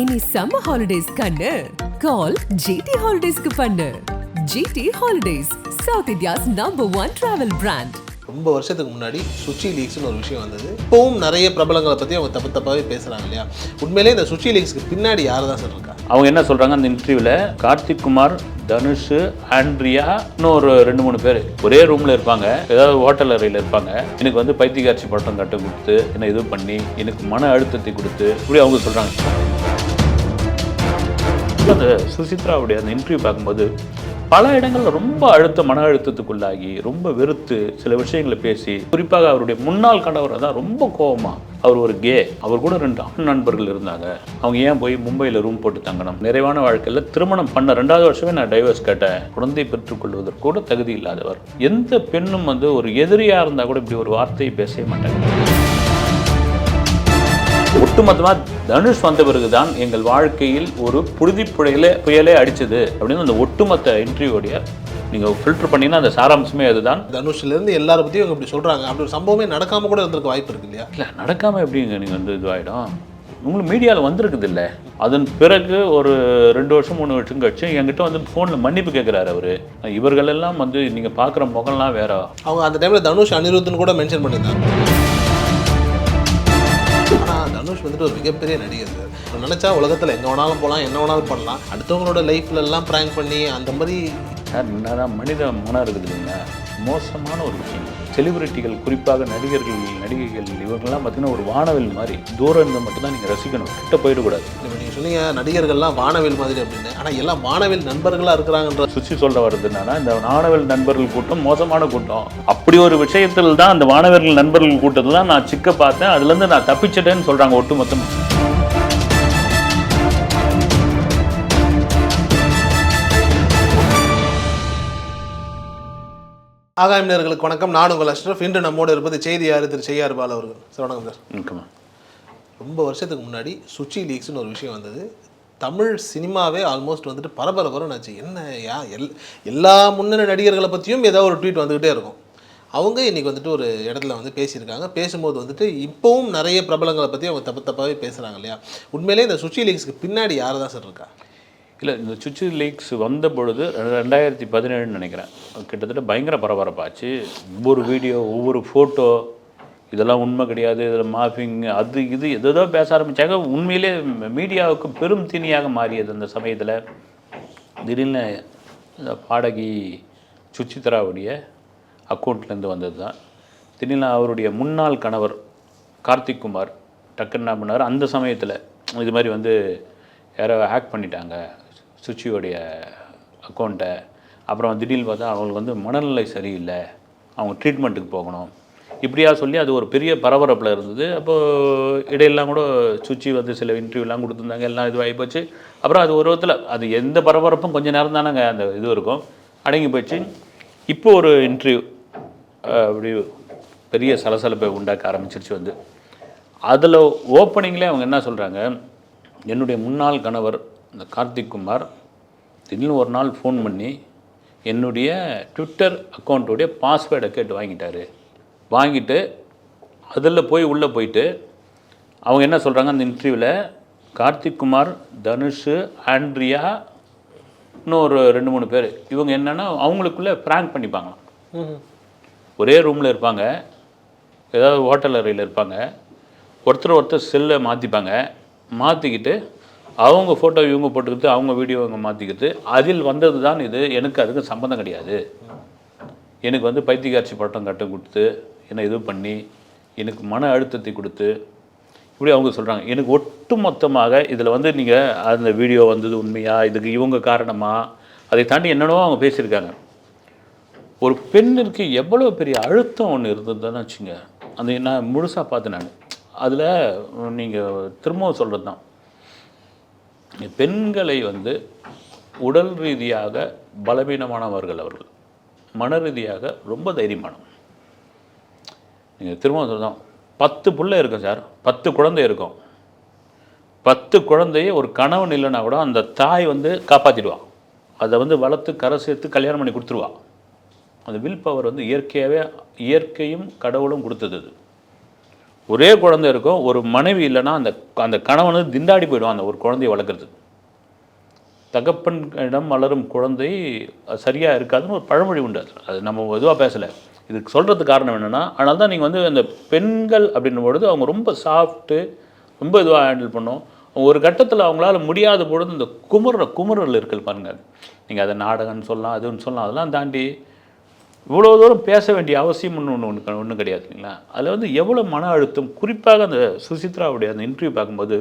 இனி summer holidays கண்ணு கால் GT ஹாலிடேஸ்க்கு பண்ணு. GT holidays, south India's #1 travel brand. ரொம்ப வருஷத்துக்கு முன்னாடி சுச்சி லீக்ஸ்னு ஒரு விஷயம் வந்தது. இப்போவும் நிறைய பிரபலங்களை பற்றி அவங்க தப்பாகவே பேசுகிறாங்க இல்லையா? உண்மையிலே இந்த சுச்சி லீக்ஸ்க்கு பின்னாடி யார் தான் சார் இருக்கா? அவங்க என்ன சொல்கிறாங்க அந்த இன்டர்வியூவில், கார்த்திக் குமார், தனுஷ், ஆண்ட்ரியா, இன்னும் ஒரு 2-3 பேர் ஒரே ரூமில் இருப்பாங்க, ஏதாவது ஹோட்டல் அறையில் இருப்பாங்க. எனக்கு வந்து பைத்தியக்காட்சி பட்டம் கட்டு கொடுத்து, என்னை இது பண்ணி, எனக்கு மன அழுத்தத்தை கொடுத்து, இப்படி அவங்க சொல்கிறாங்க. அந்த சுசித்ராவுடைய அந்த இன்டர்வியூ பார்க்கும்போது பல இடங்களில் ரொம்ப மன அழுத்தத்துக்குள்ளாகி ரொம்ப வெறுத்து சில விஷயங்களை பேசி, குறிப்பாக அவருடைய முன்னாள் கணவரை தான் ரொம்ப கோபமாக, அவர் ஒரு கே, அவர் கூட 2 ஆண் நண்பர்கள் இருந்தாங்க, அவங்க ஏன் போய் மும்பையில் ரூம் போட்டு தங்கணும், நிறைவான வாழ்க்கையில் திருமணம் பண்ண 2வது வருஷமே நான் டைவர்ஸ் கேட்டேன், குழந்தை பெற்றுக்கொள்வதற்கு கூட தகுதி இல்லாதவர். எந்த பெண்ணும் வந்து ஒரு எதிரியாக இருந்தால் கூட இப்படி ஒரு வார்த்தையை பேசவே மாட்டாங்க. ஒட்டுமொத்தமாக தனுஷ் வந்த பிறகுதான் எங்கள் வாழ்க்கையில் ஒரு புயலே அடிச்சது அப்படின்னு அந்த ஒட்டுமொத்த இன்டர்வியூடைய நீங்கள் ஃபில்டர் பண்ணிங்கன்னா அந்த சாராம்சமே அதுதான். தனுஷ்லேருந்து எல்லாரை பற்றியும் அவங்க இப்படி சொல்கிறாங்க. அப்படி ஒரு சம்பவமே நடக்காமல் கூட இருந்திருக்க வாய்ப்பு இருக்கு இல்லையா? இல்லை, நடக்காமல் எப்படிங்க நீங்கள் வந்து இதுவாகிடும். உங்களுக்கு மீடியாவில் வந்திருக்குது இல்லை? அதன் பிறகு ஒரு 2 வருஷம் 3 வருஷம் கழிச்சு என்கிட்ட வந்து ஃபோனில் மன்னிப்பு கேட்குறாரு அவர். இவர்களெல்லாம் வந்து நீங்கள் பார்க்குற முகம்லாம் வேற. அவங்க அந்த டைமில் தனுஷ் அனிருத்னு கூட மென்ஷன் பண்ணியிருந்தாங்க. ஆனால் தனுஷ் வந்துட்டு ஒரு மிகப்பெரிய நடிகர் சார். நினச்சா உலகத்தில் எங்கே வேணாலும் போகலாம், என்ன வேணாலும் பண்ணலாம். அடுத்தவங்களோட லைஃப்லலாம் ப்ராங்க் பண்ணி அந்த மாதிரி சார் என்னதான் மனித மனம் இருக்குது இல்லைங்க, மோசமான ஒரு விஷயம். செலிபிரிட்டிகள், குறிப்பாக நடிகர்கள், நடிகைகள், இவங்கெல்லாம் பார்த்தீங்கன்னா ஒரு வானவில் மாதிரி தூரம் இருந்தால் மட்டும்தான் நீங்கள் ரசிக்கணும், கிட்ட போயிடக்கூடாது. இப்போ நீங்கள் சொன்னீங்க நடிகர்கள்லாம் வானவில் மாதிரி அப்படின்னு, ஆனால் எல்லாம் வானவில் நண்பர்களாக இருக்கிறாங்கன்ற சுற்றி சொல்ல வருது என்னன்னா, இந்த வானவில் நண்பர்கள் கூட்டம் மோசமான கூட்டம். அப்படி ஒரு விஷயத்தில் தான் அந்த வானவர்கள் நண்பர்கள் கூட்டத்தில் தான் நான் சிக்க பார்த்தேன், அதுலேருந்து நான் தப்பிச்சிட்டேன்னு சொல்கிறாங்க ஒட்டுமொத்தமாக. ஆகாயம் நேயர்களுக்கு வணக்கம். நான் உங்கள் அஷ்ரஃப். இன்று நம்மோடு இருப்பது செய்தியாளர் திரு செய்யார் பால் அவர்கள். சார் வணக்கம் சார். வணக்கம். ரொம்ப வருஷத்துக்கு முன்னாடி சுச்சி லீக்ஸ்னு ஒரு விஷயம் வந்தது. தமிழ் சினிமாவே ஆல்மோஸ்ட் வந்துட்டு பரபரப்பரனாச்சு. என்ன எல்லா முன்னணி நடிகர்களை பற்றியும் ஏதாவது ஒரு ட்வீட் வந்துக்கிட்டே இருக்கும். அவங்க இன்றைக்கி வந்துட்டு ஒரு இடத்துல வந்து பேசியிருக்காங்க. பேசும்போது வந்துட்டு இப்போவும் நிறைய பிரபலங்களை பற்றி அவங்க தப்பாகவே பேசுகிறாங்க இல்லையா? உண்மையிலே இந்த சுச்சி லீக்ஸ்க்கு பின்னாடி யார் தான் சார் இருக்கா? இல்லை, இந்த சுச்சி லீக்ஸ் வந்த பொழுது 2017 நினைக்கிறேன், கிட்டத்தட்ட பயங்கர பரபரப்பாச்சு. ஒவ்வொரு வீடியோ, ஒவ்வொரு ஃபோட்டோ, இதெல்லாம் உண்மை கிடையாது, இதில் மாஃபிங், அது இது எதோ பேச ஆரம்பித்தாங்க. உண்மையிலே மீடியாவுக்கு பெரும் தீனியாக மாறியது அந்த சமயத்தில். திடீர்னு இந்த பாடகி சுசித்ராவுடைய அக்கௌண்ட்லேருந்து வந்தது தான். திடீர்னு அவருடைய முன்னாள் கணவர் கார்த்திக் குமார் டக்குன்னு என்ன பண்ணார், அந்த சமயத்தில் இது மாதிரி வந்து யாரோ ஹேக் பண்ணிட்டாங்க சுச்சியோடைய அக்கௌண்ட்டை. அப்புறம் திடீர்னு பார்த்தா அவங்களுக்கு வந்து மனநிலை சரியில்லை, அவங்க ட்ரீட்மெண்ட்டுக்கு போகணும், இப்படியா சொல்லி அது ஒரு பெரிய பரபரப்பில் இருந்தது. அப்போது இடையெல்லாம் கூட சுச்சி வந்து சில இன்டர்வியூலாம் கொடுத்துருந்தாங்க, எல்லாம் இதுவாகி போச்சு. அப்புறம் அது ஒரு விதத்தில் அது எந்த பரபரப்பும் கொஞ்சம் நேரம் தானேங்க அந்த இது இருக்கும், அடங்கி போச்சு. இப்போது ஒரு இன்டர்வியூ அப்படி பெரிய சலசலப்பை உண்டாக்க ஆரம்பிச்சிருச்சு வந்து. அதில் ஓப்பனிங்லேயே அவங்க என்ன சொல்கிறாங்க, என்னுடைய முன்னாள் கணவர் இந்த கார்த்திக் குமார் திடீர்னு ஒரு நாள் ஃபோன் பண்ணி என்னுடைய ட்விட்டர் அக்கௌண்ட்டுடைய பாஸ்வேர்டை கேட்டு வாங்கிட்டு அதில் உள்ளே போயிட்டு அவங்க என்ன சொல்கிறாங்க அந்த இன்டர்வியூவில், கார்த்திக் குமார், தனுஷ், ஆண்ட்ரியா, இன்னும் ஒரு 2-3 பேர், இவங்க என்னென்னா அவங்களுக்குள்ளே ப்ராங்க் பண்ணிப்பாங்களாம். ஒரே ரூமில் இருப்பாங்க, ஏதாவது ஹோட்டல் அறையில் இருப்பாங்க, ஒருத்தர் செல்லை மாற்றிக்கிட்டு அவங்க ஃபோட்டோ இவங்க போட்டுக்கிட்டு அவங்க வீடியோ இவங்க மாற்றிக்கிட்டு அதில் வந்தது தான் இது, எனக்கு அதுக்கு சம்மந்தம் கிடையாது, எனக்கு வந்து பைத்தியக்காட்சி பட்டம் கட்டு கொடுத்து, என்னை இது பண்ணி, எனக்கு மன அழுத்தத்தை கொடுத்து, இப்படி அவங்க சொல்கிறாங்க. எனக்கு ஒட்டு மொத்தமாக இதில் வந்து நீங்கள் அந்த வீடியோ வந்தது உண்மையா, இதுக்கு இவங்க காரணமாக, அதை தாண்டி என்னென்னவோ அவங்க பேசியிருக்காங்க. ஒரு பெண்ணிற்கு எவ்வளோ பெரிய அழுத்தம் ஒன்று இருந்ததுன்னு வச்சுங்க, அந்த நான் முழுசாக பார்த்தேன் நான். அதில் நீங்கள் திரும்பவும் சொல்கிறது தான், பெண்களை வந்து உடல் ரீதியாக பலவீனமானவர்கள் அவர்கள், மன ரீதியாக ரொம்ப தைரியமானவங்க. நீங்கள் திரும்பவும் சொல்கிறோம், 10 பிள்ளை இருக்கும் சார், 10 குழந்தை இருக்கும், 10 குழந்தையை ஒரு கணவன் இல்லைன்னா கூட அந்த தாய் வந்து காப்பாற்றிடுவான், அதை வந்து வளர்த்து கரை சேர்த்து கல்யாணம் பண்ணி கொடுத்துருவான். அந்த வில் பவர் வந்து இயற்கையும் கடவுளும் கொடுத்தது. அது ஒரே குழந்தை இருக்கும், ஒரு மனைவி இல்லைன்னா அந்த அந்த கணவன் வந்து திண்டாடி போயிடுவான் அந்த ஒரு குழந்தையை வளர்க்குறது. தகப்பனிடம் வளரும் குழந்தை சரியாக இருக்காதுன்னு ஒரு பழமொழி உண்டு. அது நம்ம இதுவாக பேசலை. இதுக்கு சொல்கிறதுக்கு காரணம் என்னென்னா, அதனால தான் நீங்கள் வந்து அந்த பெண்கள் அப்படின்னும் பொழுது அவங்க ரொம்ப சாஃப்ட்டு, ரொம்ப இதுவாக ஹேண்டில் பண்ணோம். ஒரு கட்டத்தில் அவங்களால முடியாத பொழுது இந்த குமுறல் இருக்குது பாருங்கள். நீங்கள் அதை நாடகம்னு சொல்லலாம், அதுன்னு சொல்லலாம். அதெல்லாம் தாண்டி இவ்வளோ தூரம் பேச வேண்டிய அவசியம் ஒன்றும் கிடையாது இல்லைங்களா? அதில் வந்து எவ்வளோ மன அழுத்தம், குறிப்பாக அந்த சுசித்ராவுடைய அந்த இன்டர்வியூ பார்க்கும்போது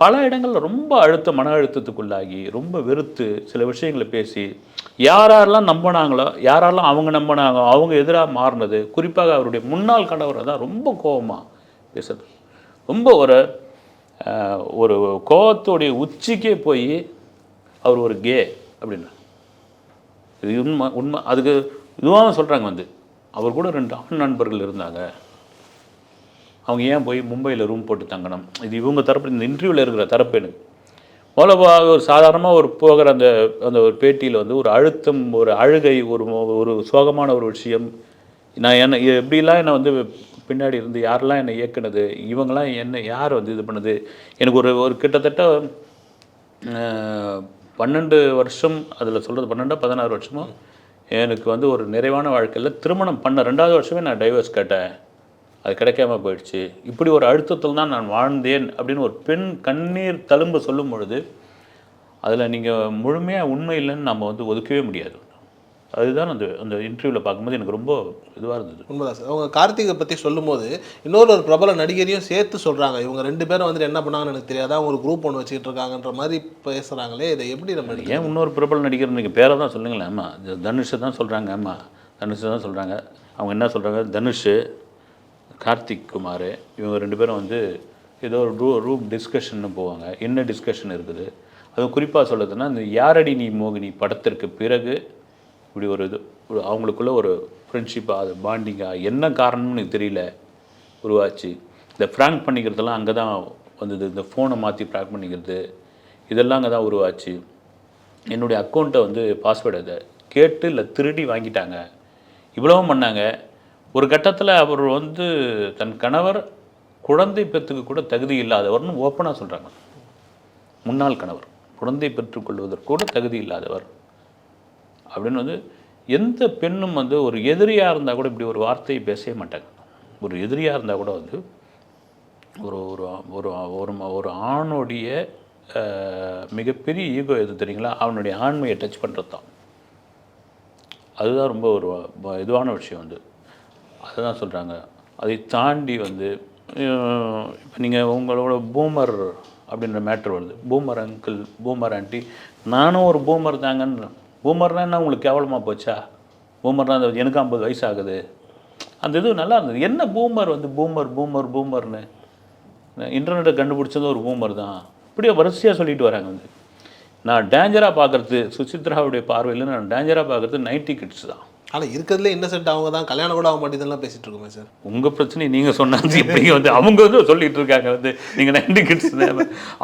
பல இடங்களில் ரொம்ப மன அழுத்தத்துக்குள்ளாகி ரொம்ப வெறுத்து சில விஷயங்களை பேசி யாரெல்லாம் நம்பினாங்களோ, யாரெல்லாம் அவங்க நம்பினாங்க, அவங்க எதிராக மாறினது. குறிப்பாக அவருடைய முன்னாள் கணவரை தான் ரொம்ப கோபமாக பேசுறது. ரொம்ப ஒரு கோபத்தோடைய உச்சிக்கே போய் அவர் ஒரு கே அப்படின்னா இது உண்மை. அதுக்கு இதுவாக சொல்கிறாங்க வந்து அவர் கூட 2 ஆண் நண்பர்கள் இருந்தாங்க, அவங்க ஏன் போய் மும்பையில் ரூம் போட்டு தங்கணும். இது இவங்க தரப்பு, இந்த இன்டர்வியூவில் இருக்கிற தரப்பு. எனக்கு முதல்ல ஒரு சாதாரணமாக ஒரு போகிற அந்த அந்த ஒரு பேட்டியில் வந்து ஒரு அழுத்தம், ஒரு அழுகை, ஒரு சோகமான ஒரு விஷயம். நான் எப்படிலாம் என்னை வந்து பின்னாடி இருந்து யாரெல்லாம் என்னை இயக்குனது, இவங்கெல்லாம் யார் வந்து இது பண்ணுது. எனக்கு ஒரு கிட்டத்தட்ட 12 வருஷம், அதில் சொல்கிறது 12-16 வருஷமோ எனக்கு வந்து ஒரு நிறைவான வாழ்க்கையில் திருமணம் பண்ண 2வது வருஷமே நான் டைவர்ஸ் கேட்டேன், அது கிடைக்காம போயிடுச்சு. இப்படி ஒரு அழுத்தத்தில் தான் நான் வாழ்ந்தேன் அப்படின்னு ஒரு பெண் கண்ணீர் தழும்பு சொல்லும் பொழுது அதில் நீங்கள் முழுமையாக உண்மை இல்லைன்னு நம்ம வந்து ஒதுக்கவே முடியாது. அதுதான் அந்த இன்டர்வியூவில் பார்க்கும்போது எனக்கு ரொம்ப இதுவாக இருந்தது. உண்மைதான் சார். அவங்க கார்த்திகை பற்றி சொல்லும்போது இன்னொரு பிரபல நடிகரையும் சேர்த்து சொல்கிறாங்க, இவங்க 2 பேரும் வந்துட்டு என்ன பண்ணாங்கன்னு எனக்கு தெரியாதா, அவங்க ஒரு குரூப் ஒன்று வச்சுக்கிட்டு இருக்காங்கன்ற மாதிரி பேசுகிறாங்களே. இதை எப்படி நம்ம ஏன் இன்னொரு பிரபல நடிகர் நீங்கள் பேரை தான் சொல்லுங்களேன். ஆமாம், தனுஷை தான் சொல்கிறாங்க. ஆமாம், தனுஷை தான் சொல்கிறாங்க. அவங்க என்ன சொல்கிறாங்க, தனுஷ், கார்த்திக் குமார், இவங்க 2 பேரும் வந்து ஏதோ ஒரு ரூம் டிஸ்கஷன்னு போவாங்க. என்ன டிஸ்கஷன் இருக்குது அது குறிப்பாக சொல்லுதுன்னா, இந்த யாரடி நீ மோகினி படத்திற்கு பிறகு இப்படி அவங்களுக்குள்ள ஒரு ஃப்ரெண்ட்ஷிப்பாக, அது பாண்டிங்காக, என்ன காரணம்னு எனக்கு தெரியல உருவாச்சு. இந்த ஃப்ராங்க் பண்ணிக்கிறதெல்லாம் அங்கே தான் வந்தது. இந்த ஃபோனை மாற்றி ஃப்ராங்க் பண்ணிக்கிறது இதெல்லாம் அங்கே தான் உருவாச்சு. என்னுடைய அக்கௌண்ட்டை வந்து பாஸ்வேர்டு அதை கேட்டு இல்லை திருடி வாங்கிட்டாங்க, இவ்வளவும் பண்ணாங்க. ஒரு கட்டத்தில் அவர் வந்து தன் கணவர் குழந்தை பெற்றுக்கு கூட தகுதி இல்லாதவர்னு ஓப்பனாக சொல்கிறாங்க. முன்னாள் கணவர் குழந்தை பெற்றுக்கொள்வதற்கு கூட தகுதி இல்லாதவர் அப்படின்னு வந்து எந்த பெண்ணும் வந்து ஒரு எதிரியாக இருந்தால் கூட இப்படி ஒரு வார்த்தையை பேசவே மாட்டாங்க. ஒரு எதிரியாக இருந்தால் கூட வந்து ஒரு ஒரு ஒரு ஒரு ஆணுடைய மிகப்பெரிய ஈகோ எது தெரியுங்களா, அவனுடைய ஆண்மையை டச் பண்ணுறது தான். அதுதான் ரொம்ப ஒரு இதுவான விஷயம் வந்து. அதுதான் சொல்கிறாங்க. அதை தாண்டி வந்து இப்போ நீங்கள் உங்களோட பூமர் அப்படின்ற மேட்ரு வருது. பூமர் அங்கிள், பூமர் ஆண்டி, நானும் ஒரு பூமர் தாங்கன்னு. பூமர்னா என்ன உங்களுக்கு கேவலமாக போச்சா? பூமர்னா எனக்கு 50 வயசு ஆகுது. அந்த இது நல்லா இருந்தது. என்ன பூமர் வந்து பூமர்னு இன்டர்நெட்டை கண்டுபிடிச்சது ஒரு பூமர் தான். இப்படியே வரிசையாக சொல்லிட்டு வராங்க வந்து. நான் டேஞ்சராக பார்க்குறது, சுசித்ராவுடைய பார்வையில் நான் டேஞ்சராக பார்க்குறது 90 கிட்ஸ் தான். ஆனால் இருக்கிறதுல இன்னசென்ட் அவங்க தான், கல்யாணம் கூட ஆக மாட்டேதெல்லாம் பேசிகிட்டு இருக்கோமே சார். உங்கள் பிரச்சனை நீங்கள் சொன்னாங்க. இப்படி வந்து அவங்க வந்து சொல்லிகிட்டு இருக்காங்க வந்து நீங்கள் 90 கிட்ஸ்.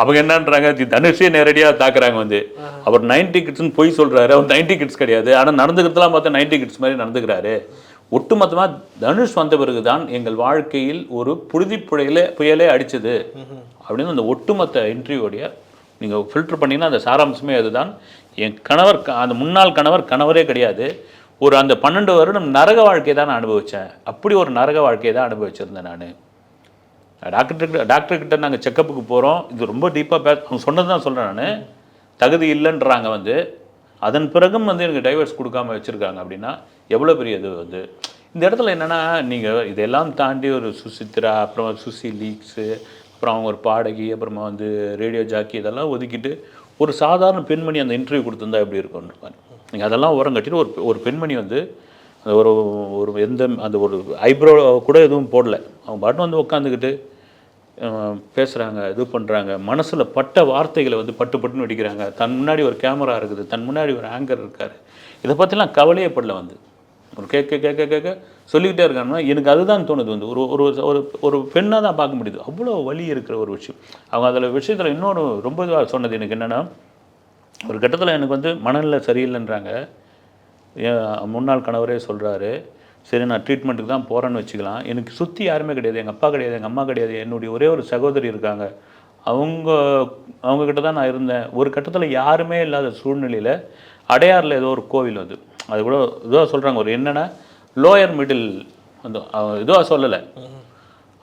அவங்க என்னன்றாங்க, தனுஷே நேரடியாக தாக்குறாங்க வந்து. அவர் 90 கிட்ஸ்னு போய் சொல்கிறாரு. அவர் 90 கிட்ஸ் கிடையாது, ஆனால் நடந்துக்கிறதுலாம் பார்த்தா 90 கிட்ஸ் மாதிரி நடந்துக்கிறாரு. ஒட்டுமொத்தமாக தனுஷ் வந்த பிறகு தான் எங்கள் வாழ்க்கையில் ஒரு புயலே அடித்தது அப்படின்னு அந்த ஒட்டுமொத்த இன்டர்வியூடைய நீங்கள் ஃபில்டர் பண்ணிங்கன்னா அந்த சாராம்சமே அதுதான். என் கணவர், அந்த முன்னாள் கணவரே கிடையாது. அந்த 12 வருடம் நரக வாழ்க்கையை தான் நான் அனுபவித்தேன். அப்படி ஒரு நரக வாழ்க்கையை தான் அனுபவிச்சிருந்தேன் நான். டாக்டர்கிட்ட நாங்கள் செக்கப்புக்கு போகிறோம். இது ரொம்ப டீப்பாக அவங்க சொன்னது தான் சொல்கிறேன் நான். தகுதி இல்லைன்றாங்க வந்து. அதன் பிறகும் வந்து எனக்கு டைவர்ஸ் கொடுக்காமல் வச்சுருக்காங்க அப்படின்னா எவ்வளோ பெரிய இது வந்து. இந்த இடத்துல என்னென்னா, நீங்கள் இதெல்லாம் தாண்டி ஒரு சுசித்ரா, அப்புறம் சுசி லீக்ஸு, அப்புறம் அவங்க ஒரு பாடகி, அப்புறமா வந்து ரேடியோ ஜாக்கி, இதெல்லாம் ஒதுக்கிட்டு ஒரு சாதாரண பெண்மணி அந்த இன்டர்வியூ கொடுத்துருந்தா எப்படி இருக்கும்னு நீங்கள் அதெல்லாம் ஓரம் கட்டிட்டு ஒரு பெண்மணி வந்து ஒரு அந்த ஒரு ஐப்ரோ கூட எதுவும் போடலை, அவங்க பாட்டு வந்து உட்காந்துக்கிட்டு பேசுகிறாங்க, இது பண்ணுறாங்க, மனசில் பட்ட வார்த்தைகளை வந்து பட்டுன்னு வெடிக்கிறாங்க. தன் முன்னாடி ஒரு கேமரா இருக்குது, தன் முன்னாடி ஒரு ஆங்கர் இருக்கார். இதை பற்றிலாம் கவலையே படல வந்து. ஒரு கேட்க சொல்லிக்கிட்டே இருக்காங்கன்னா எனக்கு அதுதான் தோணுது வந்து. ஒரு ஒரு பெண்ணாக தான் பார்க்க முடியுது. அவ்வளோ வலி இருக்கிற ஒரு விஷயம். அவங்க அதில் விஷயத்தில் இன்னொன்று ரொம்ப இதுவாக சொன்னது எனக்கு என்னென்னா, ஒரு கட்டத்தில் எனக்கு வந்து மனநிலை சரியில்லைன்றாங்க. முன்னாள் கணவரே சொல்கிறாரு, சரி நான் ட்ரீட்மெண்ட்டுக்கு தான் போகிறேன்னு வச்சுக்கலாம். எனக்கு சுற்றி யாருமே கிடையாது. எங்கள் அப்பா கிடையாது, எங்கள் அம்மா கிடையாது. என்னுடைய ஒரே ஒரு சகோதரி இருக்காங்க. அவங்கக்கிட்ட தான் நான் இருந்தேன். ஒரு கட்டத்தில் யாருமே இல்லாத சூழ்நிலையில் அடையாறில் ஏதோ ஒரு கோவில் அது அது கூட இதுவாக சொல்கிறாங்க. ஒரு என்னென்னா லோயர் மிடில் வந்து இதுவாக சொல்லலை,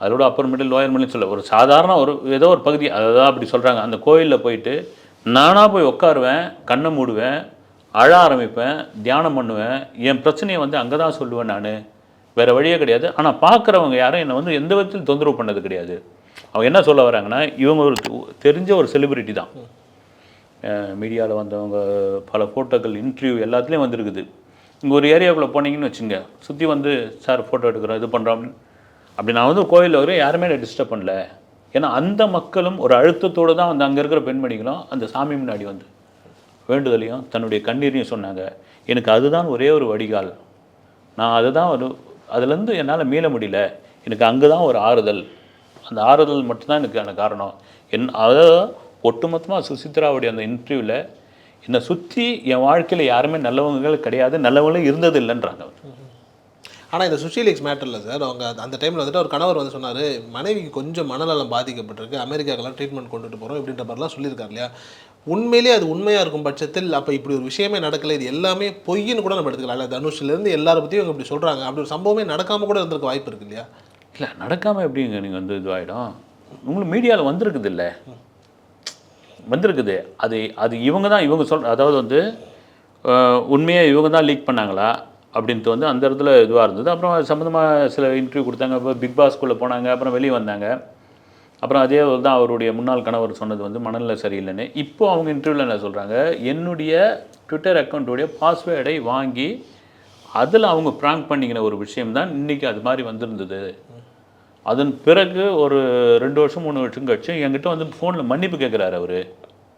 அதோட அப்பர் மிடில் லோயர் மிடில்னு சொல்ல, ஒரு சாதாரண ஒரு ஏதோ ஒரு பகுதி அதுதான் அப்படி சொல்கிறாங்க. அந்த கோயிலில் போயிட்டு நானாக போய் உட்காருவேன், கண்ணை மூடுவேன், அழ ஆரம்பிப்பேன், தியானம் பண்ணுவேன். என் பிரச்சனையை வந்து அங்கே தான் சொல்லுவேன் நான், வேறு வழியே கிடையாது. ஆனால் பார்க்குறவங்க யாரும் என்னை வந்து எந்த விதத்தில் தொந்தரவு பண்ணது கிடையாது. அவங்க என்ன சொல்ல வராங்கன்னா, இவங்க ஒரு தெரிஞ்ச ஒரு செலிபிரிட்டி தான், மீடியாவில் வந்தவங்க, பல ஃபோட்டோக்கள் இன்டர்வியூ எல்லாத்துலேயும் வந்துருக்குது. இங்கே ஒரு ஏரியாவுக்குள்ளே போனீங்கன்னு வச்சுங்க, சுற்றி வந்து சார் ஃபோட்டோ எடுக்கிறோம் இது பண்ணுறோம் அப்படி நான் வந்து கோயிலில் வரையும் யாருமே என்னை டிஸ்டர்ப் பண்ணல. ஏன்னா அந்த மக்களும் ஒரு அழுத்தத்தோடு தான் வந்து அங்கே இருக்கிற பெண்மணிகளும் அந்த சாமி முன்னாடி வந்து வேண்டுதலையும் தன்னுடைய கண்ணீரையும் சொன்னாங்க. எனக்கு அதுதான் ஒரே ஒரு வடிகால். நான் அதுதான் அதுலேருந்து என்னால் மீள முடியல. எனக்கு அங்கே தான் ஒரு ஆறுதல். அந்த ஆறுதல் மட்டும்தான் எனக்கு காரணம். அதாவது ஒட்டுமொத்தமாக சுசித்ராவுடைய அந்த இன்டர்வியூவில் என்னை சுற்றி என் வாழ்க்கையில் யாருமே நல்லவங்கள் கிடையாது, நல்லவங்களும் இருந்தது இல்லைன்றாங்க. ஆனால் இந்த சுஷி லீக்ஸ் மேட்டரில் சார், அவங்க அந்த டைமில் வந்துட்டு ஒரு கணவர் வந்து சொன்னார், மனைவிக்கு கொஞ்சம் மனநலம் பாதிக்கப்பட்டிருக்கு, அமெரிக்காக்கெல்லாம் ட்ரீட்மெண்ட் கொண்டுட்டு போகிறோம் இப்படின்ற மாதிரிலாம் சொல்லியிருக்காரு இல்லையா? உண்மையிலேயே அது உண்மையாக இருக்கும் பட்சத்தில் அப்போ இப்படி ஒரு விஷயமே நடக்கலை, இது எல்லாமே பொய்ன்னு கூட நம்ம எடுத்துக்கலாம் இல்லை? தனுஷ்லேருந்து எல்லாரை பற்றியும் இவங்க இப்படி சொல்கிறாங்க, அப்படி ஒரு சம்பவமே நடக்காமல் கூட இருந்திருக்க வாய்ப்பு இருக்குது இல்லையா? இல்லை, நடக்காமல் எப்படிங்க நீங்கள் வந்து இதுவாகிடும்? உங்களுக்கு மீடியாவில் வந்திருக்குது இல்லை, வந்திருக்குது. அது இவங்க தான் அதாவது வந்து உண்மையை இவங்க தான் லீக் பண்ணாங்களா அப்படின்ட்டு வந்து அந்த இடத்துல இதுவாக இருந்தது. அப்புறம் அது சம்மந்தமாக சில இன்டர்வியூ கொடுத்தாங்க. இப்போ பிக் பாஸ்குள்ளே போனாங்க, அப்புறம் வெளியே வந்தாங்க. அப்புறம் அதே தான் அவருடைய முன்னாள் கணவர் சொன்னது வந்து மனநிலை சரியில்லைன்னு. இப்போ அவங்க இன்டர்வியூவில் என்ன சொல்கிறாங்க, என்னுடைய ட்விட்டர் அக்கௌண்ட்டுடைய பாஸ்வேர்டை வாங்கி அதில் அவங்க ப்ராங்க் பண்ணிக்கின ஒரு விஷயம்தான் இன்றைக்கி அது மாதிரி வந்திருந்தது. அதன் பிறகு ஒரு 2 வருஷம் 3 வருஷம் கழிச்சு என்கிட்ட வந்து ஃபோனில் மன்னிப்பு கேட்குறாரு அவர்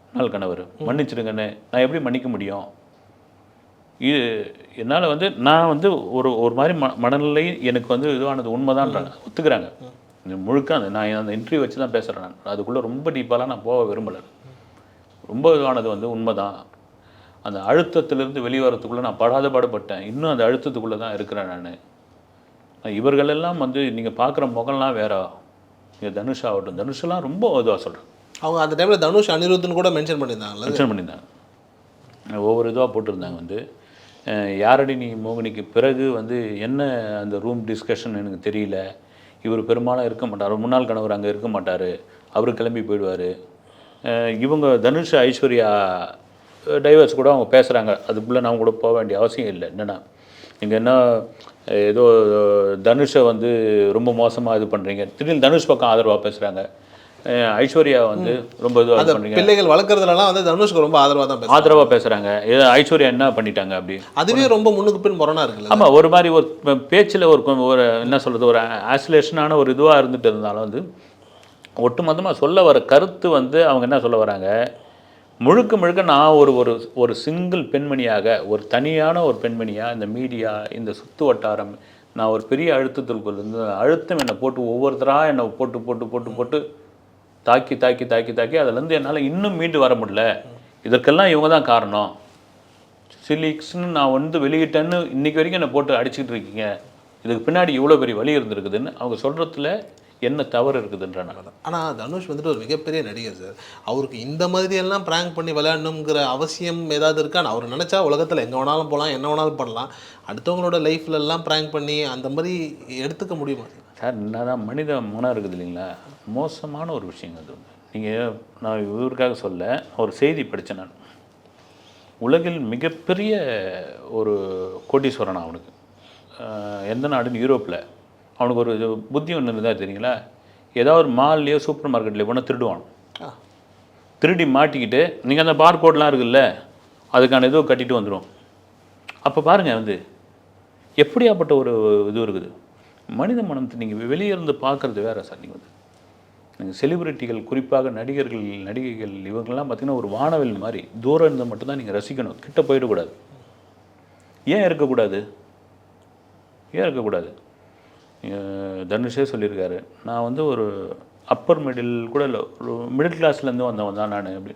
முன்னாள் கணவர். மன்னிச்சிடுங்கன்னு. நான் எப்படி மன்னிக்க முடியும்? இது என்னால் வந்து நான் வந்து ஒரு மாதிரி மனநிலை எனக்கு வந்து இதுவானது உண்மைதான்றாங்க, ஒத்துக்கிறாங்க. முழுக்க நான் அந்த இன்டர்வியூ வச்சு தான் பேசுகிறேன். நான் அதுக்குள்ளே ரொம்ப டீப்பாலாம் நான் போக விரும்பலை. ரொம்ப இதுவானது வந்து உண்மை தான். அந்த அழுத்தத்திலேருந்து வெளிவரத்துக்குள்ளே நான் படாத பாடுபட்டேன். இன்னும் அந்த அழுத்தத்துக்குள்ளே தான் இருக்கிறேன் நான். இவர்களெல்லாம் வந்து நீங்கள் பார்க்குற முகம்லாம் வேற. இங்கே தனுஷ் ஆகட்டும், தனுஷெல்லாம் ரொம்ப இதுவாக சொல்கிறேன். அவங்க அந்த டைமில் தனுஷ் அனிருத்துன்னு கூட மென்ஷன் பண்ணியிருந்தாங்க. ஒவ்வொரு இதுவாக போட்டிருந்தாங்க வந்து, யாரடி நீ மோகினிக்கு பிறகு வந்து என்ன அந்த ரூம் டிஸ்கஷன் எனக்கு தெரியல. இவர் பெரும்பாலும் இருக்க மாட்டார், முன்னாள் கணவர் அங்கே இருக்க மாட்டார், அவர் கிளம்பி போயிடுவார். இவங்க தனுஷ் ஐஸ்வர்யா டைவர்ஸ் கூட அவங்க பேசுகிறாங்க. அதுக்குள்ளே நான் கூட போக வேண்டிய அவசியம் இல்லை. என்னென்னா நீங்கள் என்ன ஏதோ தனுஷை வந்து ரொம்ப மோசமாக இது பண்ணுறீங்க, திடீர்னு தனுஷ் பக்கம் ஆதரவாக பேசுகிறாங்க. ஐஸ்வர்யா வந்து ரொம்ப இதுவாக பண்ணுறீங்க, பிள்ளைகள் வளர்க்குறதுலாம் வந்து தனுஷ்க்கு ரொம்ப ஆதரவாக பேசுகிறாங்க. ஐஸ்வர்யா என்ன பண்ணிட்டாங்க அப்படி, அதுவே ரொம்ப முன்னுக்கு பின் முரணா இருக்குல்ல. ஆமாம், ஒரு மாதிரி ஒரு பேச்சில் ஒரு என்ன சொல்கிறது, ஒரு ஆசிலேஷனான ஒரு இதுவாக இருந்துட்டு இருந்தாலும் வந்து ஒட்டுமொத்தமாக சொல்ல வர கருத்து வந்து அவங்க என்ன சொல்ல வராங்க, முழுக்க நான் ஒரு சிங்கிள் பெண்மணியாக, ஒரு தனியான ஒரு பெண்மணியாக இந்த மீடியா, இந்த சுற்று வட்டாரம், நான் ஒரு பெரிய அழுத்தத்திற்குள் இருந்து அழுத்தம் என்னை போட்டு ஒவ்வொருத்தராக என்னை போட்டு தாக்கி அதிலேருந்து என்னால் இன்னும் மீண்டு வர முடியல. இதற்கெல்லாம் இவங்க தான் காரணம். சிலிக்ஸ்னு நான் வந்து வெளியிட்டேன்னு இன்றைக்கி வரைக்கும் என்னை போட்டு அடிச்சுக்கிட்டு இருக்கீங்க, இதுக்கு பின்னாடி இவ்வளோ பெரிய வழி இருந்திருக்குதுன்னு அவங்க சொல்கிறதுல என்ன தவறு இருக்குதுன்றனால தான். ஆனால் தனுஷ் வந்துட்டு ஒரு மிகப்பெரிய நடிகர் சார். அவருக்கு இந்த மாதிரியெல்லாம் ப்ராங்க் பண்ணி விளையாடணுங்கிற அவசியம் ஏதாவது இருக்கான்னு அவர் நினச்சா உலகத்தில் எங்கே வேணாலும் போகலாம், என்ன வேணாலும் பண்ணலாம். அடுத்தவங்களோட லைஃப்லலாம் ப்ராங்க் பண்ணி அந்த மாதிரி எடுத்துக்க முடியுமா சார்? என்னதான் மனித மனம் இருக்குது இல்லைங்களா, மோசமான ஒரு விஷயங்க அது. நீங்கள் நான் இவருக்காக சொல்ல ஒரு செய்தி படித்தேன் நான். உலகில் மிகப்பெரிய ஒரு கோடீஸ்வரன் அவனுக்கு, எந்த நாடுன்னு யூரோப்பில். அவனுக்கு ஒரு புத்தி ஒன்று இருந்தால் தெரியுங்களா, ஏதாவது ஒரு மால்லையோ சூப்பர் மார்க்கெட்லேயோ போனால் திருடுவான். திருடி மாட்டிக்கிட்டு நீங்கள் அந்த பார் கோட்லாம் இருக்குல்ல, அதுக்கான இதுவும் கட்டிட்டு வந்துடும். அப்போ பாருங்கள் வந்து எப்படியாப்பட்ட ஒரு இது இருக்குது. மனித மனத்தை நீங்கள் வெளியே இருந்து பார்க்குறது வேறு சார். நீங்கள் செலிப்ரிட்டிகள், குறிப்பாக நடிகர்கள், நடிகைகள், இவங்கெல்லாம் பார்த்திங்கன்னா ஒரு வானவில் மாதிரி தூரம் இருந்தால் மட்டும்தான் நீங்கள் ரசிக்கணும், கிட்ட போயிடக்கூடாது. ஏன் இருக்கக்கூடாது? தனுஷே சொல்லியிருக்காரு, நான் வந்து ஒரு அப்பர் மிடில் கூட இல்லை, ஒரு மிடில் கிளாஸ்லேருந்து வந்தவன் தான் நான் அப்படி.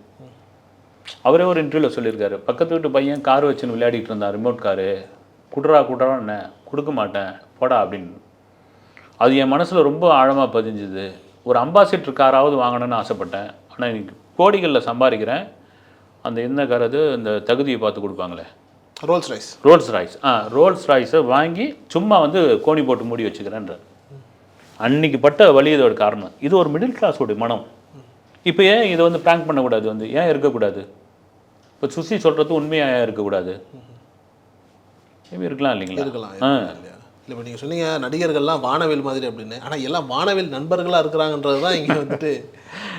அவரே ஒரு இன்டர்வியூவில் சொல்லியிருக்காரு, பக்கத்து வீட்டு பையன் கார் வச்சுன்னு விளையாடிட்டு இருந்தான், ரிமோட் காரு, குடுறா என்ன கொடுக்க மாட்டேன் போடா அப்படின்னு. அது என் மனசில் ரொம்ப ஆழமாக பதிஞ்சுது. ஒரு அம்பாசிடர் காராவது வாங்கணும்னு ஆசைப்பட்டேன். ஆனால் இன்னைக்கு கோடிகளில் சம்பாதிக்கிறேன். அந்த என்ன கார் அது, இந்த தகுதியை பார்த்து கொடுப்பாங்களே, ரோல்ஸ் ராய்ஸை வாங்கி சும்மா வந்து கோணி போட்டு மூடி வச்சுக்கிறேன்ற. அன்னைக்கு பட்ட வழி இதோட காரணம். இது ஒரு மிடில் கிளாஸோட மனம். இப்போ ஏன் இதை வந்து ப்ராங்க் பண்ணக்கூடாது, வந்து ஏன் இருக்கக்கூடாது? இப்போ சுசி சொல்கிறது உண்மையாக ஏன் இருக்கக்கூடாது? இருக்கலாம் இல்லைங்களா? இருக்கலாம். இல்லை இப்போ நீங்கள் சொன்னீங்க நடிகர்கள்லாம் வானவில் மாதிரி அப்படின்னு. ஆனால் எல்லாம் வானவில் நண்பர்களாக இருக்கிறாங்கன்றது தான் இங்கே வந்துட்டு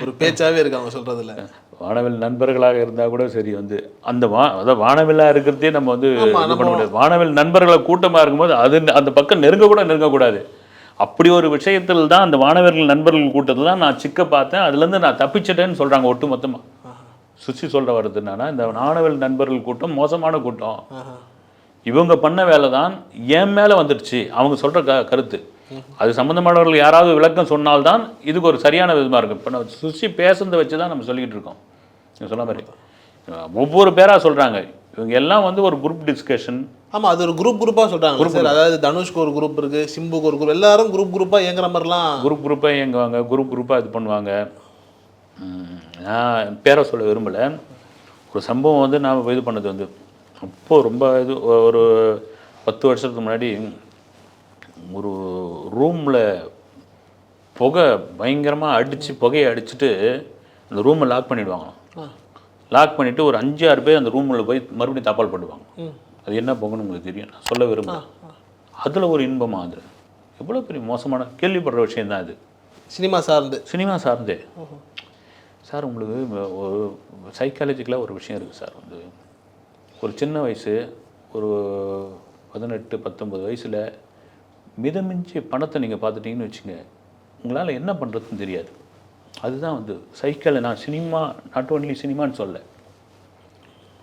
ஒரு பேச்சாகவே இருக்கு அவங்க சொல்கிறதில்ல. வானவில் நண்பர்களாக இருந்தால் கூட சரி, வந்து அந்த அதாவது வானவில்லாக இருக்கிறதே நம்ம வந்து இது பண்ண முடியாது. வானவில் நண்பர்களை கூட்டமாக இருக்கும்போது அது அந்த பக்கம் நெருங்கக்கூடாது. அப்படி ஒரு விஷயத்தில் தான் அந்த வானவர்கள் நண்பர்கள் கூட்டத்தில் தான் நான் சிக்க பார்த்தேன். அதுலேருந்து நான் தப்பிச்சிட்டேன்னு சொல்கிறாங்க ஒட்டு மொத்தமாக. சுற்றி சொல்கிற வருது என்னன்னா, இந்த வானவில் நண்பர்கள் கூட்டம் மோசமான கூட்டம். இவங்க பண்ண வேலை தான் என் மேலே வந்துடுச்சு அவங்க சொல்கிற கருத்து. அது சம்மந்தமானவர்கள் யாராவது விளக்கம் சொன்னால்தான் இதுக்கு ஒரு சரியான விதமாக இருக்கும். இப்போ நம்ம சுற்றி பேசுறதை வச்சு தான் நம்ம சொல்லிக்கிட்டு இருக்கோம். நீங்கள் சொன்ன மாதிரி ஒவ்வொரு பேராக சொல்கிறாங்க. இவங்க எல்லாம் வந்து ஒரு குரூப் டிஸ்கஷன். ஆமாம், அது ஒரு குரூப்பாக சொல்கிறாங்க சார். அதாவது தனுஷ்க்கு ஒரு குரூப் இருக்குது, சிம்புக்கு ஒரு குரூப், எல்லாரும் குரூப்பாக இயங்குற மாதிரிலாம் குரூப்பாக இயங்குவாங்க, குரூப்பாக இது பண்ணுவாங்க. நான் பேரை சொல்ல விரும்பலை. ஒரு சம்பவம் வந்து நான் இது பண்ணது வந்து அப்போது ரொம்ப இது ஒரு 10 வருஷத்துக்கு முன்னாடி ஒரு ரூமில் புகை பயங்கரமாக அடித்து புகையை அடிச்சுட்டு அந்த ரூமை லாக் பண்ணிவிடுவாங்க. லாக் பண்ணிவிட்டு ஒரு 5-6 பேர் அந்த ரூமில் போய் மறுபடியும் தப்பால் போடுவாங்க. அது என்ன புகைன்னு உங்களுக்கு தெரியும், நான் சொல்ல விரும்புகிறேன். அதில் ஒரு இன்பமாக அது எவ்வளோ பெரிய மோசமான கேள்விப்படுற விஷயந்தான் அது. சினிமா சார்ந்தே சார். உங்களுக்கு ஒரு சைக்காலஜிக்கலாக ஒரு விஷயம் இருக்குது சார். வந்து ஒரு சின்ன வயசு, ஒரு 18-19 வயசில் மிதமிஞ்சி பணத்தை நீங்கள் பார்த்துட்டிங்கன்னு வச்சுங்க, உங்களால் என்ன பண்ணுறதுன்னு தெரியாது. அதுதான் வந்து நான் சினிமா நாட் ஓன்லி சினிமான்னு சொல்ல.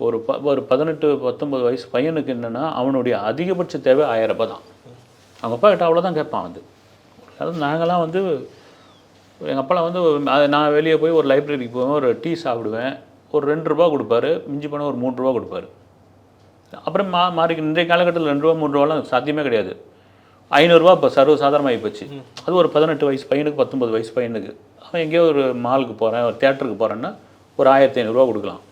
ஒரு 18-19 வயசு பையனுக்கு என்னென்னா அவனுடைய அதிகபட்ச தேவை 1000 ரூபாய் தான். அவங்க அப்பா கிட்ட அவ்வளோதான் கேட்பான். வந்து அதாவது நாங்கள்லாம் வந்து எங்கள் அப்பாலாம் வந்து நான் வெளியே போய் ஒரு லைப்ரரிக்கு போவேன், ஒரு டீ சாப்பிடுவேன், ஒரு 2 ரூபா கொடுப்பாரு, மிஞ்சி போனால் ஒரு 3 ரூபா கொடுப்பாரு. அப்புறம் மாறிக்கு இன்றைய காலகட்டத்தில் 2 ரூபா 3 ரூபாலாம் சாத்தியமே கிடையாது. 500 ரூபா இப்போ சர்வசாதாரணமாகி போச்சு. அது ஒரு 18 வயசு பையனுக்கு 19 வயசு பையனுக்கு அவன் எங்கேயோ ஒரு மாலுக்கு போகிறேன், ஒரு தேட்டருக்கு போகிறேன்னா ஒரு 1500 ரூபா கொடுக்கலாம்.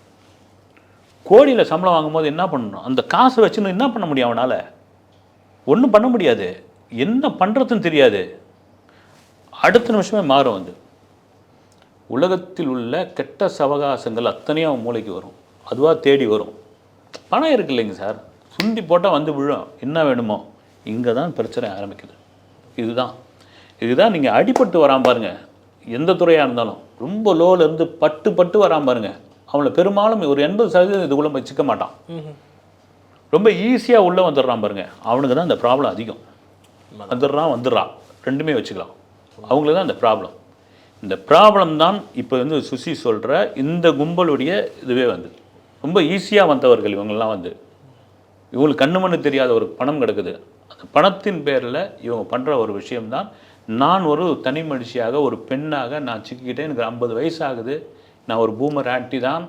கோடியில் சம்பளம் வாங்கும்போது என்ன பண்ணணும்? அந்த காசை வச்சுன்னு என்ன பண்ண முடியும் அவனால்? ஒன்றும் பண்ண முடியாது. என்ன பண்ணுறதுன்னு தெரியாது. அடுத்த நிமிஷமே மாறும். வந்து உலகத்தில் உள்ள கெட்ட சவகாசங்கள் அத்தனையும் அவன் மூளைக்கு வரும், அதுவாக தேடி வரும். பணம் இருக்கு இல்லைங்க சார், சுண்டி போட்டால் வந்து விழும். என்ன வேணுமோ இங்கே தான் பிரச்சனை ஆரம்பிக்குது. இதுதான் நீங்கள் அடிபட்டு வராமல் பாருங்கள். எந்த துறையாக இருந்தாலும் ரொம்ப லோலேருந்து பட்டு வராமல் பாருங்கள். அவனை பெரும்பாலும் ஒரு 80% இதுக்குள்ளே போய் சிக்க மாட்டான். ரொம்ப ஈஸியாக உள்ளே வந்துடுறான் பாருங்க. அவனுக்கு தான் இந்த ப்ராப்ளம் அதிகம். வந்துடுறான் ரெண்டுமே வச்சுக்கலாம். அவங்களுக்கு தான் இந்த ப்ராப்ளம். இந்த ப்ராப்ளம் தான் இப்போ வந்து சுசி சொல்கிற இந்த கும்பலுடைய இதுவே வந்து ரொம்ப ஈஸியாக வந்தவர்கள் இவங்கெல்லாம். வந்து இவங்களுக்கு கண்ணு மண்ணு தெரியாத ஒரு பணம் கிடக்குது. அந்த பணத்தின் பேரில் இவங்க பண்ணுற ஒரு விஷயம்தான். நான் ஒரு தனி மனுஷியாக ஒரு பெண்ணாக நான் சிக்கிக்கிட்டேன். எனக்கு 50 வயசு ஆகுது. நான் ஒரு பூமர் ஆன்ட்டி தான்.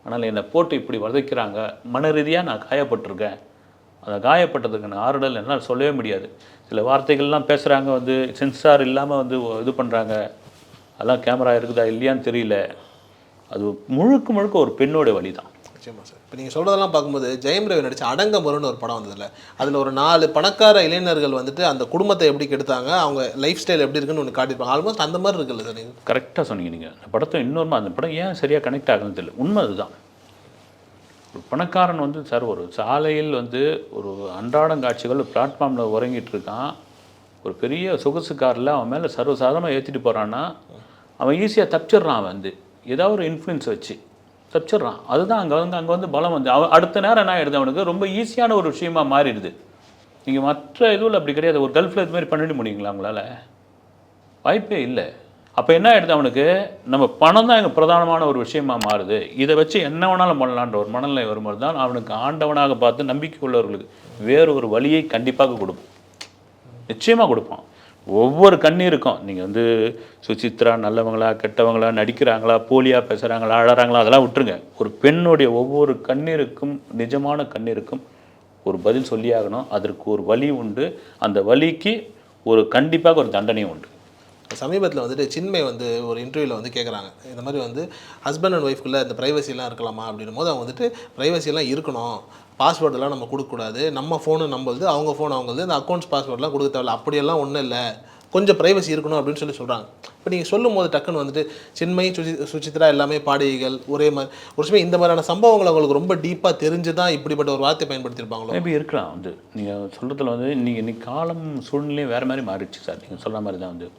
ஆனால் என்னை போட்டு இப்படி வதைக்கிறாங்க. மன ரீதியாக நான் காயப்பட்டிருக்கேன். அதை காயப்பட்டதுக்கான ஆறுதல் என்னால் சொல்லவே முடியாது. சில வார்த்தைகள்லாம் பேசுகிறாங்க, வந்து சென்சார் இல்லாமல் வந்து இது பண்ணுறாங்க. அதெல்லாம் கேமரா இருக்குதா இல்லையான்னு தெரியல. அது முழுக்க ஒரு பெண்ணோட வழி தான். நிச்சயமாக சார். இப்போ நீங்கள் சொல்கிறதெல்லாம் பார்க்கும்போது ஜெயம் ரவி நடித்த அடங்கமருன்னு ஒரு படம் வந்ததில்ல, அதில் ஒரு 4 பணக்கார இளைஞர்கள் வந்துட்டு அந்த குடும்பத்தை எப்படி கெடுத்தாங்க, அவங்க லைஃப் ஸ்டைல் எப்படி இருக்குன்னு ஒன்று காட்டியிருப்பாங்க. ஆல்மோஸ்ட் அந்த மாதிரி இருக்குல்ல சார்? நீங்கள் கரெக்டாக சொன்னீங்க. நீங்கள் அந்த படத்தை இன்னொரு அந்த படம் ஏன் சரியாக கனெக்ட் ஆகுதுன்னு தெரியல. உண்மை அதுதான். ஒரு பணக்காரன் வந்து சார் ஒரு சாலையில் வந்து ஒரு அன்றாடம் காட்சிகள் பிளாட்ஃபார்மில் உறங்கிட்டு இருக்கான். ஒரு பெரிய சொகுசு காரில் அவன் மேலே சர்வசாதாரணமாக ஏற்றிட்டு போகிறான்னா அவன் ஈஸியாக தப்பிச்சிட்றான். அவன் வந்து ஏதாவது ஒரு இன்ஃப்ளூயன்ஸ் வச்சு தப்பிச்சிட்றான். அதுதான் அங்கே வந்து பலம் வந்து அடுத்த நேரம் என்ன ஆகிடுது, அவனுக்கு ரொம்ப ஈஸியான ஒரு விஷயமா மாறிடுது. நீங்கள் மற்ற இதுவில் அப்படி கிடையாது. ஒரு கல்ஃபில் இது மாதிரி பண்ணிட முடியுங்களா உங்களால்? வாய்ப்பே இல்லை. அப்போ என்ன ஆகிடுது, அவனுக்கு நம்ம பணம் தான் எங்கள் பிரதானமான ஒரு விஷயமா மாறுது. இதை வச்சு என்ன வேணாலும் பண்ணலான்ற ஒரு மனநிலை வரும்போது தான் அவனுக்கு ஆண்டவனாக பார்த்து நம்பிக்கை உள்ளவர்களுக்கு வேறு ஒரு வழியை கண்டிப்பாக கொடுப்போம். நிச்சயமாக கொடுப்பான். ஒவ்வொரு கண்ணீருக்கும் நீங்கள் வந்து சுசித்ரா நல்லவங்களா கெட்டவங்களா, நடிக்கிறாங்களா போலியாக பேசுகிறாங்களா அழறாங்களா, அதெல்லாம் விட்டுருங்க. ஒரு பெண்ணுடைய ஒவ்வொரு கண்ணீருக்கும், நிஜமான கண்ணீருக்கும் ஒரு பதில் சொல்லியாகணும். அதற்கு ஒரு வழி உண்டு. அந்த வழிக்கு ஒரு கண்டிப்பாக ஒரு தண்டனையும் உண்டு. சமீபத்தில் வந்துட்டு சின்மை வந்து ஒரு இன்டர்வியூவில் வந்து கேட்குறாங்க, இந்த மாதிரி வந்து ஹஸ்பண்ட் அண்ட் ஒய்ஃப்குள்ளே இந்த ப்ரைவசிலாம் இருக்கலாமா அப்படின்னும் போது அவங்க வந்துட்டு ப்ரைவசியெல்லாம் இருக்கணும், பாஸ்வேர்டெல்லாம் நம்ம கொடுக்கக்கூடாது, நம்ம ஃபோனு நம்மளுது, அவங்க ஃபோன் அவங்களது, இந்த அக்கௌண்ட்ஸ் பாஸ்வேர்டெலாம் கொடுக்க தேவையில்ல, அப்படியெல்லாம் ஒன்றும் இல்லை, கொஞ்சம் ப்ரைவசி இருக்கணும் அப்படின்னு சொல்கிறாங்க. இப்போ நீங்கள் சொல்லும் போது டக்குன்னு வந்துட்டு சின்மை, சுசித்ரா எல்லாமே பாடகிகள் ஒரே மாதிரி ஒரு சமயம் இந்த மாதிரியான சம்பவங்கள் அவங்களுக்கு ரொம்ப டீப்பாக தெரிஞ்சு தான் இப்படிப்பட்ட ஒரு வார்த்தை பயன்படுத்தியிருப்பாங்களோ? மேபி இருக்கலாம். வந்து நீங்கள் சொல்கிறதுல வந்து இன்னைக்கு காலம் சூழ்நிலையும் வேறு மாதிரி மாறிடுச்சு சார். நீங்கள் சொல்கிற மாதிரி தான் வந்து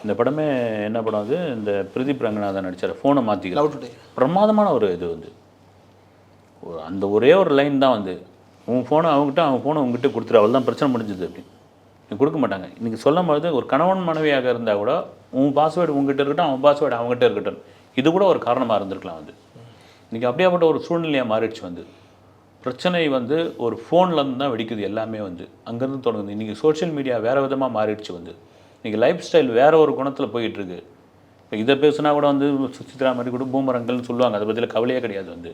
இந்த படமே என்ன படம் அது, இந்த பிரதீப் ரங்கநாதன் நடித்தார், ஃபோனை மாற்றிக்கலாம், பிரமாதமான ஒரு இது வந்து அந்த ஒரே ஒரு லைன் தான் வந்து உன் ஃபோனை அவங்ககிட்ட, அவங்க ஃபோனை உங்ககிட்ட கொடுத்துரு, அவள் தான் பிரச்சனை முடிஞ்சது அப்படின்னு. நீ கொடுக்க மாட்டாங்க. இன்றைக்கி சொல்லும் போது ஒரு கணவன் மனைவியாக இருந்தால் கூட உன் பாஸ்வேர்டு உங்ககிட்ட இருக்கட்டும், அவன் பாஸ்வேர்டு அவங்ககிட்ட இருக்கட்டும், இது கூட ஒரு காரணமாக இருந்திருக்கலாம். வந்து இன்றைக்கி அப்படியாப்பட்ட ஒரு சூழ்நிலையாக மாறிடுச்சு. வந்து பிரச்சனை வந்து ஒரு ஃபோன்லேருந்து தான் வெடிக்குது எல்லாமே. வந்து அங்கேருந்து தொடங்குது. இன்றைக்கி சோஷியல் மீடியா வேறு விதமாக மாறிடுச்சு. வந்து இன்றைக்கி லைஃப் ஸ்டைல் வேறு ஒரு குணத்தில் போயிட்டுருக்கு. இப்போ இதை பேசுனா கூட வந்து சுசித்ரா மாதிரி கூட பூமரங்கள்னு சொல்லுவாங்க, அதை பற்றியில் கவலையே கிடையாது. வந்து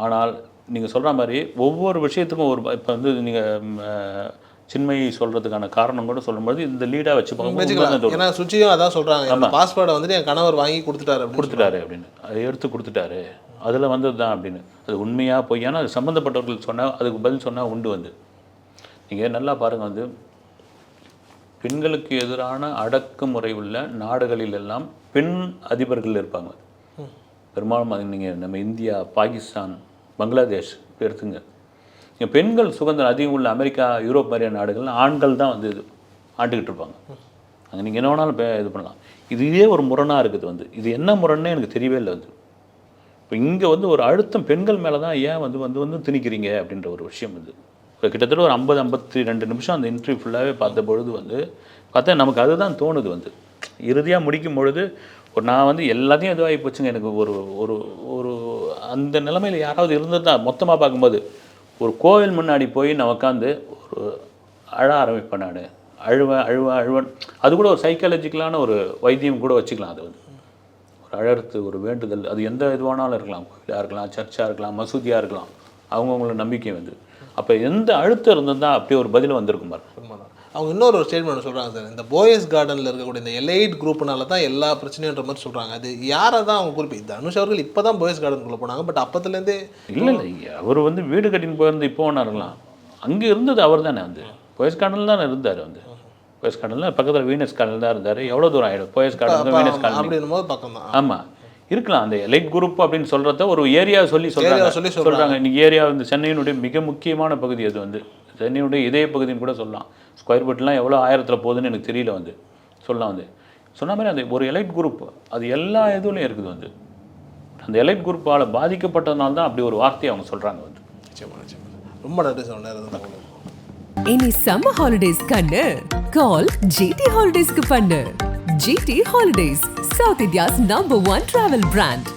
ஆனால் நீங்கள் சொல்கிற மாதிரி ஒவ்வொரு விஷயத்துக்கும் ஒரு இப்போ வந்து நீங்கள் சின்மை சொல்கிறதுக்கான காரணம் கூட சொல்லும்போது இந்த லீடாக வச்சு பார்க்கும்போது, ஏன்னா சுச்சியும் அதான் சொல்கிறாங்க, பாஸ்வேர்டை வந்துட்டு என் கணவர் வாங்கி கொடுத்துட்டாரு அப்படின்னு அதை எடுத்து கொடுத்துட்டாரு, அதில் வந்தது தான் அப்படின்னு. அது உண்மையாக பொய்யானா அது சம்மந்தப்பட்டவர்கள் சொன்னால் அதுக்கு பதில் சொன்னால் உண்டு. வந்து நீங்கள் நல்லா பாருங்கள், வந்து பெண்களுக்கு எதிரான அடக்குமுறை உள்ள நாடுகளில் எல்லாம் பெண் அதிபர்கள் இருப்பாங்க. பெரும்பாலும் நீங்கள் நம்ம இந்தியா, பாகிஸ்தான், பங்களாதேஷ் எடுத்துங்க. இங்கே பெண்கள் சுதந்திரம் அதிகம் உள்ள அமெரிக்கா, யூரோப் மாதிரியான நாடுகள்லாம் ஆண்கள் தான் வந்து இது ஆண்டுக்கிட்டு இருப்பாங்க. அங்கே நீங்கள் என்ன வேணாலும் இது பண்ணலாம். இதுவே ஒரு முரணாக இருக்குது. வந்து இது என்ன முரண்னே எனக்கு தெரியவே இல்லை. வந்து இப்போ இங்கே வந்து ஒரு அழுத்தம் பெண்கள் மேலே தான் ஏன் வந்து வந்து வந்து திணிக்கிறீங்க அப்படின்ற ஒரு விஷயம். வந்து இப்போ கிட்டத்தட்ட ஒரு 52 நிமிஷம் அந்த இன்டர்வியூ ஃபுல்லாகவே பார்த்த பொழுது வந்து பார்த்தா நமக்கு அதுதான் தோணுது. வந்து இறுதியாக முடிக்கும் பொழுது நான் வந்து எல்லாத்தையும் இதுவாகி போச்சுங்க. எனக்கு ஒரு ஒரு ஒரு அந்த நிலைமையில் யாராவது இருந்தது தான் மொத்தமாக பார்க்கும்போது ஒரு கோவில் முன்னாடி போய் நான் உட்காந்து ஒரு அழ ஆரம்பிப்பேன். நான் அழுவேன். அது கூட ஒரு சைக்காலஜிக்கலான ஒரு வைத்தியம் கூட வச்சுக்கலாம். அது வந்து ஒரு அழறது, ஒரு வேண்டுதல், அது எந்த இதுவானாலும் இருக்கலாம். கோவிலாக இருக்கலாம், சர்ச்சாக இருக்கலாம், மசூதியாக இருக்கலாம், அவங்கவுங்கள நம்பிக்கை வந்து. அப்போ எந்த அழுத்தம் இருந்ததுதான் அப்படியே ஒரு பதில் வந்திருக்கும் பாருங்க. அவங்க இன்னொரு ஒரு ஸ்டேட்மெண்ட் சொல்கிறாங்க சார், இந்த போயஸ் கார்டனில் இருக்கக்கூடிய இந்த எலைட் குரூப்னால தான் எல்லா பிரச்சனைன்ற மாதிரி சொல்கிறாங்க. அது யாரை தான் அவங்க குறிப்பி தனுஷ் அவர்கள் இப்போ தான் போயஸ் கார்டனுக்குள்ளே போனாங்க, பட் அப்போத்துலேருந்தே இல்லை அவர் வந்து வீடு கட்டின்னு போயிருந்து இப்போ ஒன்றா இருக்கலாம். அங்கே இருந்தது அவர் தானே. வந்து போயஸ் கார்டனில் தானே இருந்தார். வந்து போயஸ் கார்டனில் பக்கத்தில் வீனஸ் கார்டனில் தான் இருந்தார். எவ்வளோ தூரம் ஆகிடும் போயஸ் கார்டன், வீனஸ் கார்டன் அப்படின்னும் போது பக்கம் தான். ஆமாம் இருக்கலாம். அந்த எலைட் குரூப் அப்படின்னு சொல்கிறத ஒரு ஏரியா சொல்கிறாங்க. இன்றைக்கி ஏரியா வந்து சென்னையினுடைய மிக முக்கியமான பகுதி. அது வந்து சென்னையுடைய இதய பகுதின்னு கூட சொல்லலாம். ஸ்கொயர் ஃபீட்லாம் எவ்வளோ ஆயிரத்தில் போகுதுன்னு எனக்கு தெரியல. வந்து சொல்லலாம். வந்து சொன்ன மாதிரி அந்த ஒரு எலைட் குரூப் அது எல்லா இதுலையும் இருக்குது. வந்து அந்த எலைட் குரூப்பால் பாதிக்கப்பட்டதுனால தான் அப்படி ஒரு வார்த்தையை அவங்க சொல்கிறாங்க. வந்து ரொம்ப நன்றி சார். இனி சம்மர் ஹாலிடேஸ் கண்ணு கால் ஜிடி ஹாலிடேஸ்க்கு பண்ணு. GT holidays, south India's number 1 travel brand.